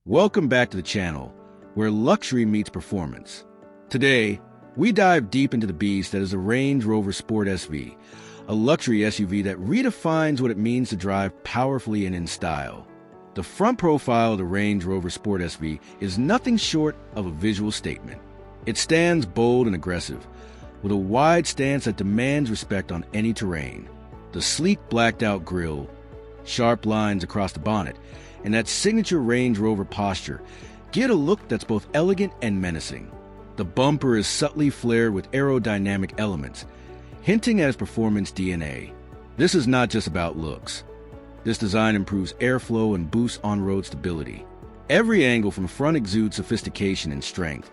Welcome back to the channel, where luxury meets performance. Today, we dive deep into the beast that is the Range Rover Sport SV, a luxury SUV that redefines what it means to drive powerfully and in style. The front profile of the Range Rover Sport SV is nothing short of a visual statement. It stands bold and aggressive, with a wide stance that demands respect on any terrain. The sleek blacked-out grille, sharp lines across the bonnet, and that signature Range Rover posture get a look that's both elegant and menacing. The bumper is subtly flared with aerodynamic elements, hinting at its performance DNA. This is not just about looks. This design improves airflow and boosts on-road stability. Every angle from front exudes sophistication and strength,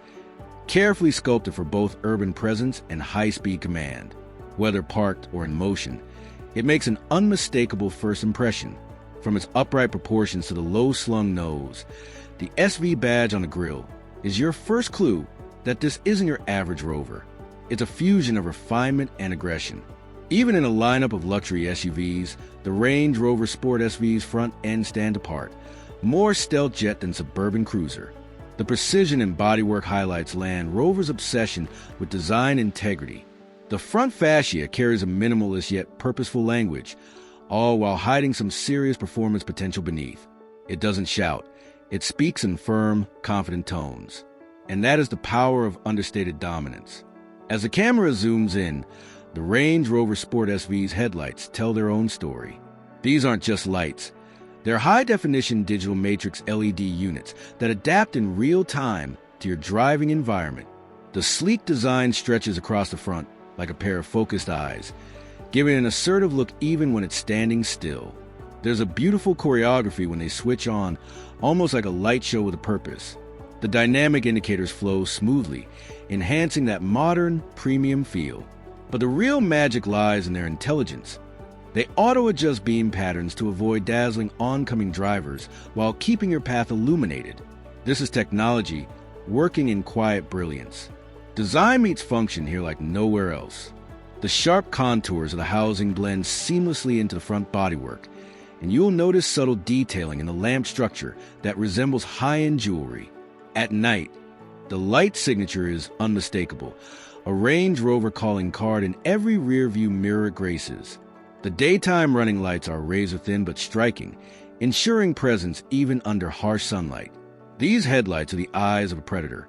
carefully sculpted for both urban presence and high-speed command. Whether parked or in motion, it makes an unmistakable first impression. From its upright proportions to the low-slung nose, the SV badge on the grille is your first clue that this isn't your average Rover. It's a fusion of refinement and aggression. Even in a lineup of luxury SUVs, the Range Rover Sport SV's front end stand apart, more stealth jet than suburban cruiser. The precision and bodywork highlights Land Rover's obsession with design integrity. The front fascia carries a minimalist yet purposeful language, all while hiding some serious performance potential beneath. It doesn't shout. It speaks in firm, confident tones. And that is the power of understated dominance. As the camera zooms in, the Range Rover Sport SV's headlights tell their own story. These aren't just lights. They're high-definition digital matrix LED units that adapt in real time to your driving environment. The sleek design stretches across the front like a pair of focused eyes, giving an assertive look even when it's standing still. There's a beautiful choreography when they switch on, almost like a light show with a purpose. The dynamic indicators flow smoothly, enhancing that modern, premium feel. But the real magic lies in their intelligence. They auto-adjust beam patterns to avoid dazzling oncoming drivers while keeping your path illuminated. This is technology working in quiet brilliance. Design meets function here like nowhere else. The sharp contours of the housing blend seamlessly into the front bodywork, and you'll notice subtle detailing in the lamp structure that resembles high-end jewelry. At night, the light signature is unmistakable, a Range Rover calling card in every rear-view mirror it graces. The daytime running lights are razor-thin but striking, ensuring presence even under harsh sunlight. These headlights are the eyes of a predator,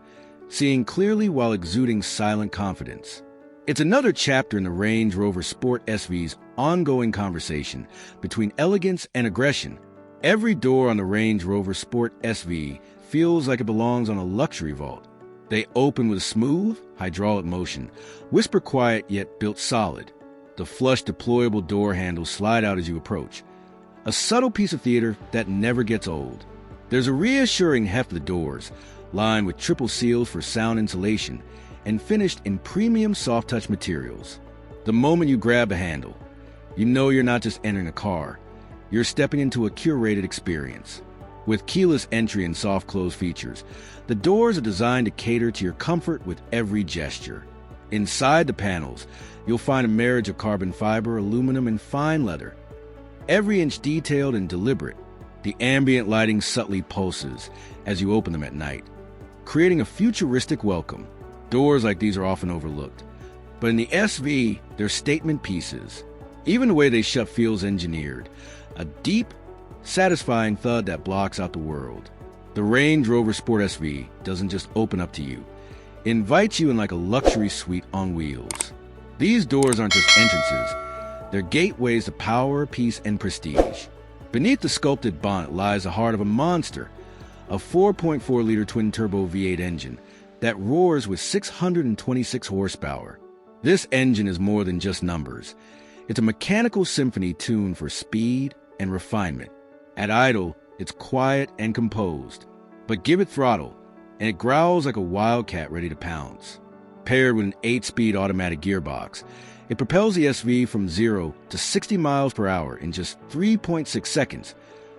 seeing clearly while exuding silent confidence. It's another chapter in the Range Rover Sport SV's ongoing conversation between elegance and aggression. Every door on the Range Rover Sport SV feels like it belongs on a luxury vault. They open with smooth, hydraulic motion, whisper quiet yet built solid. The flush deployable door handles slide out as you approach, a subtle piece of theater that never gets old. There's a reassuring heft of the doors, lined with triple seals for sound insulation, and finished in premium soft-touch materials. The moment you grab the handle, you know you're not just entering a car, you're stepping into a curated experience. With keyless entry and soft-close features, the doors are designed to cater to your comfort with every gesture. Inside the panels, you'll find a marriage of carbon fiber, aluminum, and fine leather. Every inch detailed and deliberate, the ambient lighting subtly pulses as you open them at night, creating a futuristic welcome. Doors like these are often overlooked, but in the SV, they're statement pieces. Even the way they shut feels engineered, a deep, satisfying thud that blocks out the world. The Range Rover Sport SV doesn't just open up to you. It invites you in like a luxury suite on wheels. These doors aren't just entrances. They're gateways to power, peace, and prestige. Beneath the sculpted bonnet lies the heart of a monster, a 4.4-liter twin-turbo V8 engine that roars with 626 horsepower. This engine is more than just numbers. It's a mechanical symphony tuned for speed and refinement. At idle, it's quiet and composed. But give it throttle, and it growls like a wildcat ready to pounce. Paired with an 8-speed automatic gearbox, it propels the SV from 0 to 60 miles per hour in just 3.6 seconds,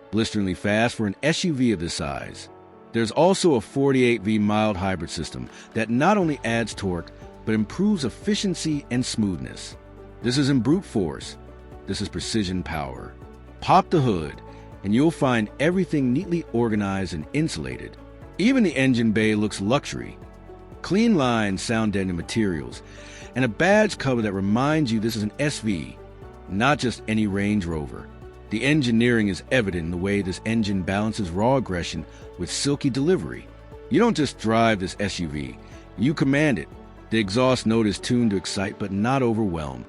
blisteringly fast for an SUV of this size. There's also a 48V mild hybrid system that not only adds torque, but improves efficiency and smoothness. This isn't brute force. This is precision power. Pop the hood, and you'll find everything neatly organized and insulated. Even the engine bay looks luxury. Clean lines, sound-deadening materials, and a badge cover that reminds you this is an SV, not just any Range Rover. The engineering is evident in the way this engine balances raw aggression with silky delivery. You don't just drive this SUV, you command it. The exhaust note is tuned to excite but not overwhelm,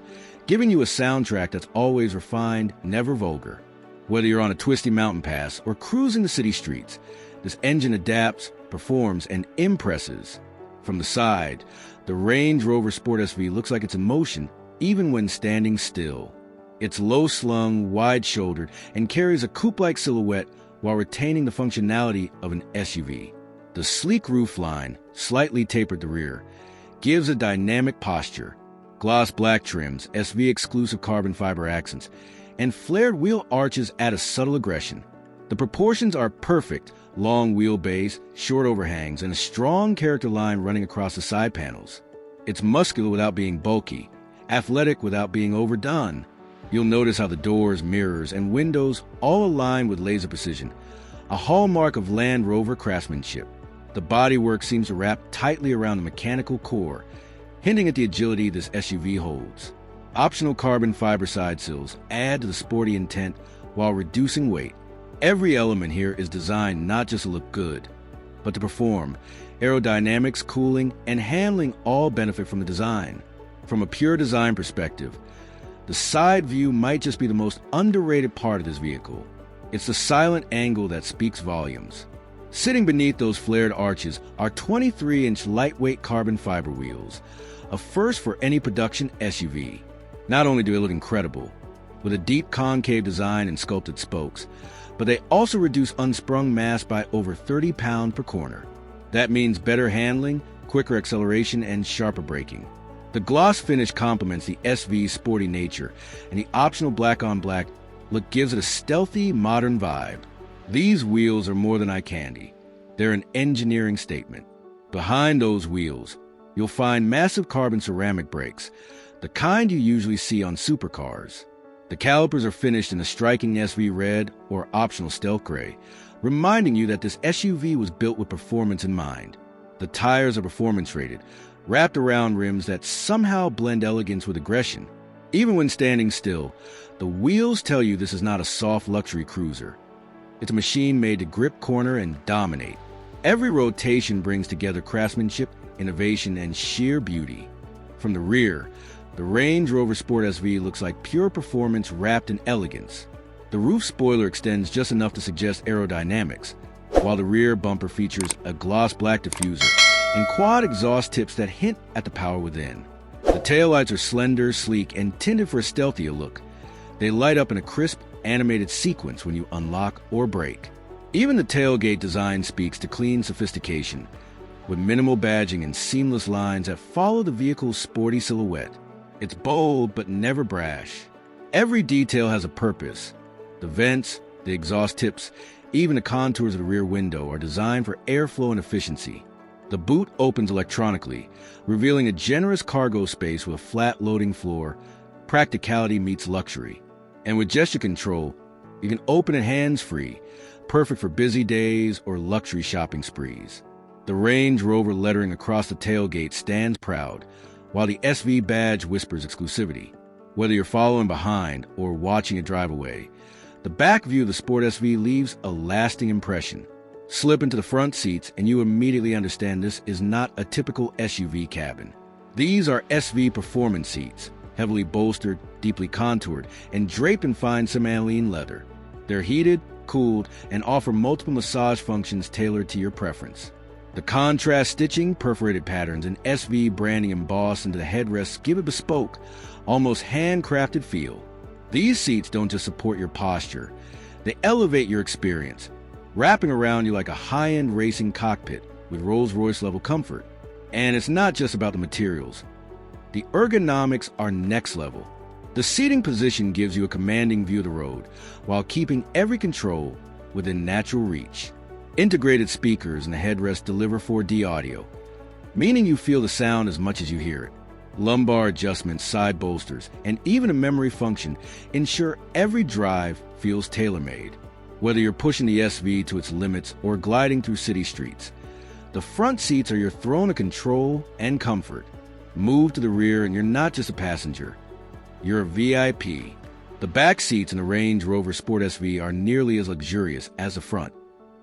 giving you a soundtrack that's always refined, never vulgar. Whether you're on a twisty mountain pass or cruising the city streets, this engine adapts, performs, and impresses. From the side, the Range Rover Sport SV looks like it's in motion even when standing still. It's low-slung, wide-shouldered, and carries a coupe-like silhouette while retaining the functionality of an SUV. The sleek roofline, slightly tapered the rear, gives a dynamic posture. Gloss black trims, SV-exclusive carbon fiber accents, and flared wheel arches add a subtle aggression. The proportions are perfect: long wheelbase, short overhangs, and a strong character line running across the side panels. It's muscular without being bulky, athletic without being overdone. You'll notice how the doors, mirrors, and windows all align with laser precision, a hallmark of Land Rover craftsmanship. The bodywork seems to wrap tightly around the mechanical core, hinting at the agility this SUV holds. Optional carbon fiber side sills add to the sporty intent while reducing weight. Every element here is designed not just to look good, but to perform. Aerodynamics, cooling, and handling all benefit from the design. From a pure design perspective, the side view might just be the most underrated part of this vehicle. It's the silent angle that speaks volumes. Sitting beneath those flared arches are 23-inch lightweight carbon fiber wheels, a first for any production SUV. Not only do they look incredible, with a deep concave design and sculpted spokes, but they also reduce unsprung mass by over 30 pounds per corner. That means better handling, quicker acceleration, and sharper braking. The gloss finish complements the SV's sporty nature, and the optional black-on-black look gives it a stealthy, modern vibe. These wheels are more than eye candy. They're an engineering statement. Behind those wheels, you'll find massive carbon ceramic brakes, the kind you usually see on supercars. The calipers are finished in a striking SV red or optional stealth gray, reminding you that this SUV was built with performance in mind. The tires are performance-rated, wrapped around rims that somehow blend elegance with aggression. Even when standing still, the wheels tell you this is not a soft luxury cruiser. It's a machine made to grip, corner, and dominate. Every rotation brings together craftsmanship, innovation, and sheer beauty. From the rear, the Range Rover Sport SV looks like pure performance wrapped in elegance. The roof spoiler extends just enough to suggest aerodynamics, while the rear bumper features a gloss black diffuser and quad exhaust tips that hint at the power within. The taillights are slender, sleek, and tinted for a stealthier look. They light up in a crisp, animated sequence when you unlock or brake. Even the tailgate design speaks to clean sophistication, with minimal badging and seamless lines that follow the vehicle's sporty silhouette. It's bold but never brash. Every detail has a purpose. The vents, the exhaust tips, even the contours of the rear window are designed for airflow and efficiency. The boot opens electronically, revealing a generous cargo space with a flat loading floor. Practicality meets luxury. And with gesture control, you can open it hands-free, perfect for busy days or luxury shopping sprees. The Range Rover lettering across the tailgate stands proud, while the SV badge whispers exclusivity. Whether you're following behind or watching it drive away, the back view of the Sport SV leaves a lasting impression. Slip into the front seats and you immediately understand this is not a typical SUV cabin. These are SV performance seats, heavily bolstered, deeply contoured, and draped in fine celandine leather. They're heated, cooled, and offer multiple massage functions tailored to your preference. The contrast stitching, perforated patterns, and SV branding embossed into the headrests give a bespoke, almost handcrafted feel. These seats don't just support your posture, they elevate your experience, wrapping around you like a high-end racing cockpit with Rolls-Royce level comfort. And it's not just about the materials. The ergonomics are next level. The seating position gives you a commanding view of the road, while keeping every control within natural reach. Integrated speakers in the headrest deliver 4D audio, meaning you feel the sound as much as you hear it. Lumbar adjustments, side bolsters, and even a memory function ensure every drive feels tailor-made. Whether you're pushing the SV to its limits or gliding through city streets, the front seats are your throne of control and comfort. Move to the rear and you're not just a passenger, you're a VIP. The back seats in the Range Rover Sport SV are nearly as luxurious as the front,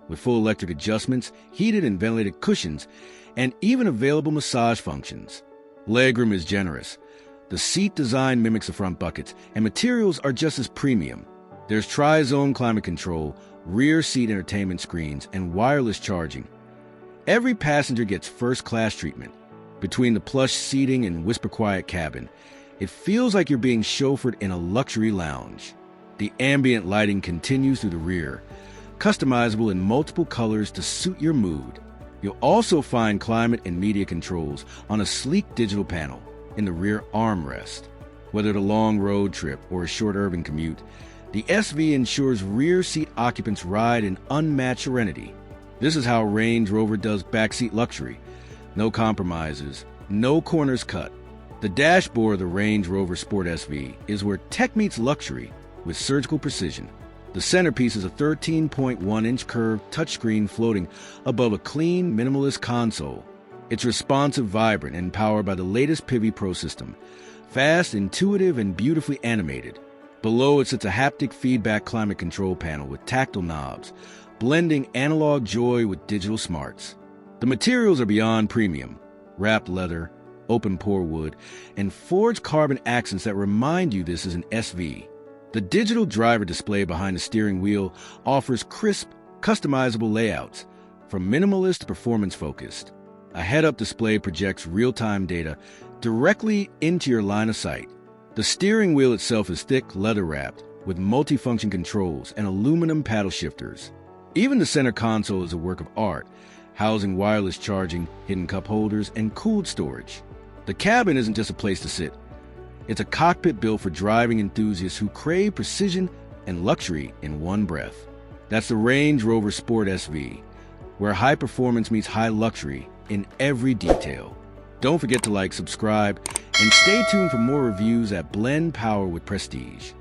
with full electric adjustments, heated and ventilated cushions, and even available massage functions. Legroom is generous. The seat design mimics the front buckets, and materials are just as premium. There's tri-zone climate control, rear seat entertainment screens, and wireless charging. Every passenger gets first-class treatment. Between the plush seating and whisper-quiet cabin, it feels like you're being chauffeured in a luxury lounge. The ambient lighting continues through the rear, customizable in multiple colors to suit your mood. You'll also find climate and media controls on a sleek digital panel in the rear armrest. Whether it's a long road trip or a short urban commute, the SV ensures rear seat occupants ride in unmatched serenity. This is how Range Rover does backseat luxury. No compromises, no corners cut. The dashboard of the Range Rover Sport SV is where tech meets luxury with surgical precision. The centerpiece is a 13.1-inch curved touchscreen floating above a clean, minimalist console. It's responsive, vibrant, and powered by the latest Pivi Pro system. Fast, intuitive, and beautifully animated. Below it sits a haptic feedback climate control panel with tactile knobs, blending analog joy with digital smarts. The materials are beyond premium. Wrapped leather, open pore wood, and forged carbon accents that remind you this is an SV. The digital driver display behind the steering wheel offers crisp, customizable layouts, from minimalist to performance-focused. A head-up display projects real-time data directly into your line of sight. The steering wheel itself is thick, leather-wrapped, with multifunction controls and aluminum paddle shifters. Even the center console is a work of art, housing wireless charging, hidden cup holders, and cooled storage. The cabin isn't just a place to sit. It's a cockpit built for driving enthusiasts who crave precision and luxury in one breath. That's the Range Rover Sport SV, where high performance meets high luxury in every detail. Don't forget to like, subscribe, and stay tuned for more reviews that blend power with prestige.